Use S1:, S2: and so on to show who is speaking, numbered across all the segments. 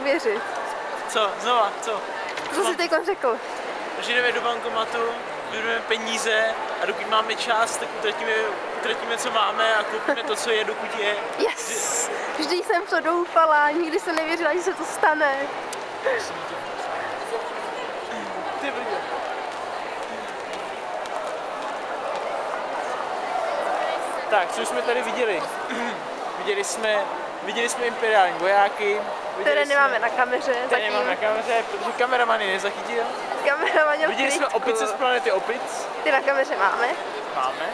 S1: nevěřit.
S2: Co? Znova? Co?
S1: Co jsi teď řekl?
S2: Že jdeme do bankomatu, vybereme peníze a dokud máme čas, tak utratíme co máme a koupíme to, co je, dokud je.
S1: Yes! Vždy jsem to doufala, nikdy jsem nevěřila, že se to stane.
S2: Ty brďo. Tak, co jsme tady viděli? viděli jsme imperiální vojáky.
S1: Které nemáme na kameře.
S2: Které nemáme na kameře, protože kameraman je nezachytil. Viděli jsme opice z planety Opic.
S1: Ty na kameře máme.
S2: Máme.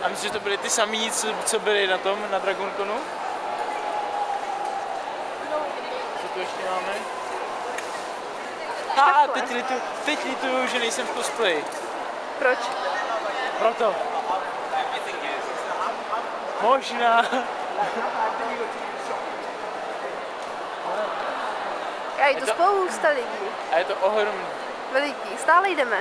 S2: A myslím, že to byly ty samý, co byly na Dragonconu. Co tu ještě máme? Teď lituju, že nejsem v cosplayi.
S1: Proč?
S2: Proto. Možná.
S1: A je to spousta lidí.
S2: A je to ohromný.
S1: Veliký. Stále jdeme.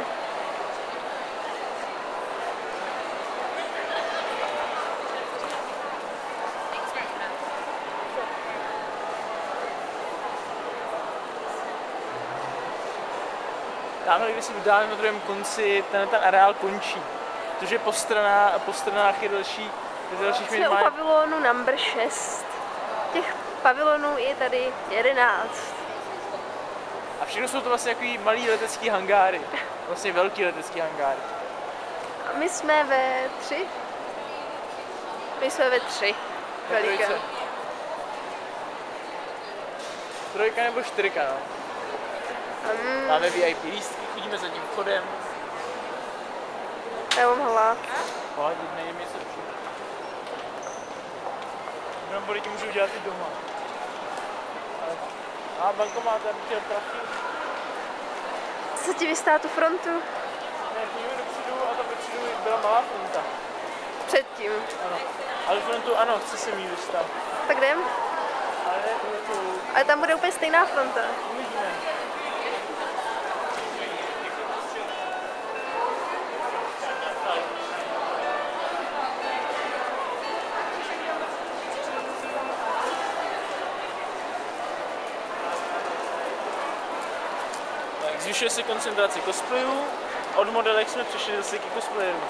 S2: Tamhle, když se vydáme na druhém konci, ten areál končí. Protože po stranách je dalších
S1: jsme u pavilonu number 6. Těch pavilonů je tady 11.
S2: A všechno jsou to vlastně takový malý letecký hangáry. Vlastně velký letecký hangáry.
S1: A my jsme ve 3? My jsme ve 3. Veliké.
S2: Trojka nebo 4, no. Máme VIP lístky, chodíme za tím vchodem.
S1: Já mám hlad.
S2: Pohodě, nejde mi se přijít. Brambory ti můžu dělat i doma. A bankomat, já bych chtěl prachy.
S1: Co ti vystá tu frontu?
S2: Ne, půjdu dopředu a tam dopředu byla malá fronta.
S1: Předtím.
S2: Ano. Ale frontu ano, chci se mi vystát.
S1: Tak jdem? Ale tam bude úplně stejná fronta.
S2: Uvidíme. Zvyšuje se koncentrace cosplayů, od modelek jsme přišli zase k cosplayerům.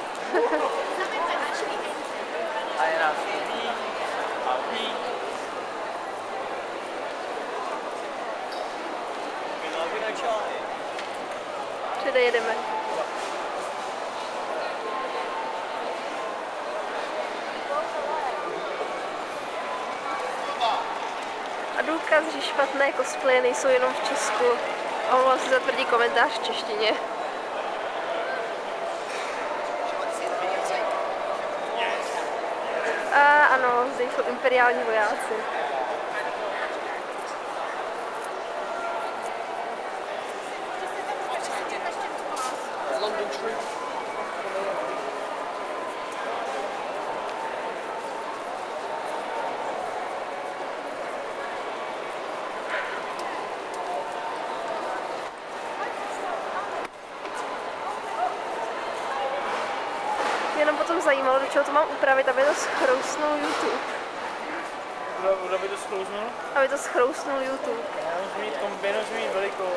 S2: A je nás ví a ví.
S1: Všude jedeme. A důkaz, že špatné cosplaye nejsou jenom v Česku. Omlouvám se za tvrdý komentář v češtině. A ano, zde jsou imperiální vojáci. Jenom potom zajímalo, do čeho to mám upravit, aby to schrousnul YouTube.
S2: Aby to schrousnul?
S1: Aby to schrousnul YouTube.
S2: Já musím mít velikou.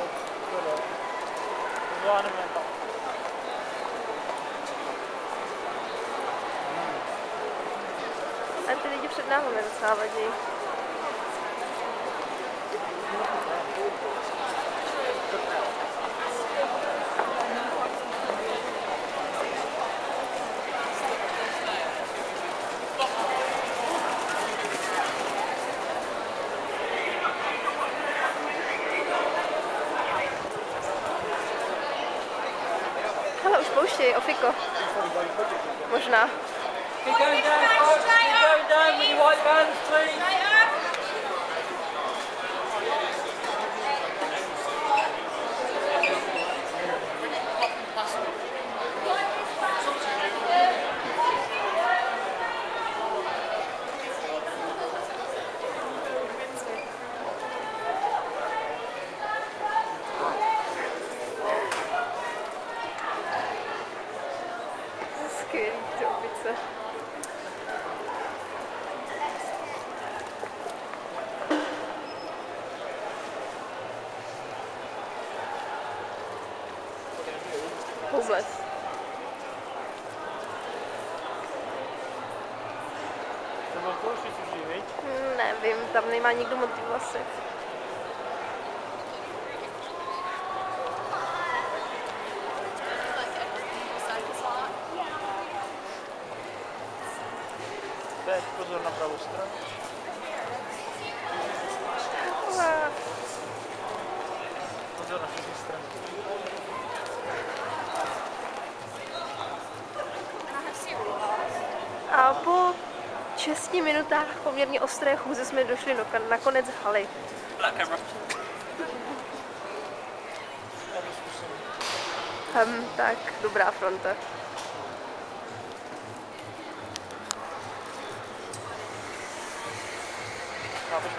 S2: Zvládneme to.
S1: A ty lidi před námi docela vadí. Hele, už pouštěj, ofiko. Možná.
S3: Keep going down, folks. Keep going down with your white bands, please.
S1: Skvělý, ty opice. Vůbec.
S2: To bylo to už už, viď?
S1: Nevím, tam nemá nikdo motivaci.
S2: Teď pozor na pravou stranu. Pozor na všechny strany.
S1: A po 6 minutách poměrně ostré chůze jsme došli na konec haly. Tak, dobrá fronta.
S2: Chápeš,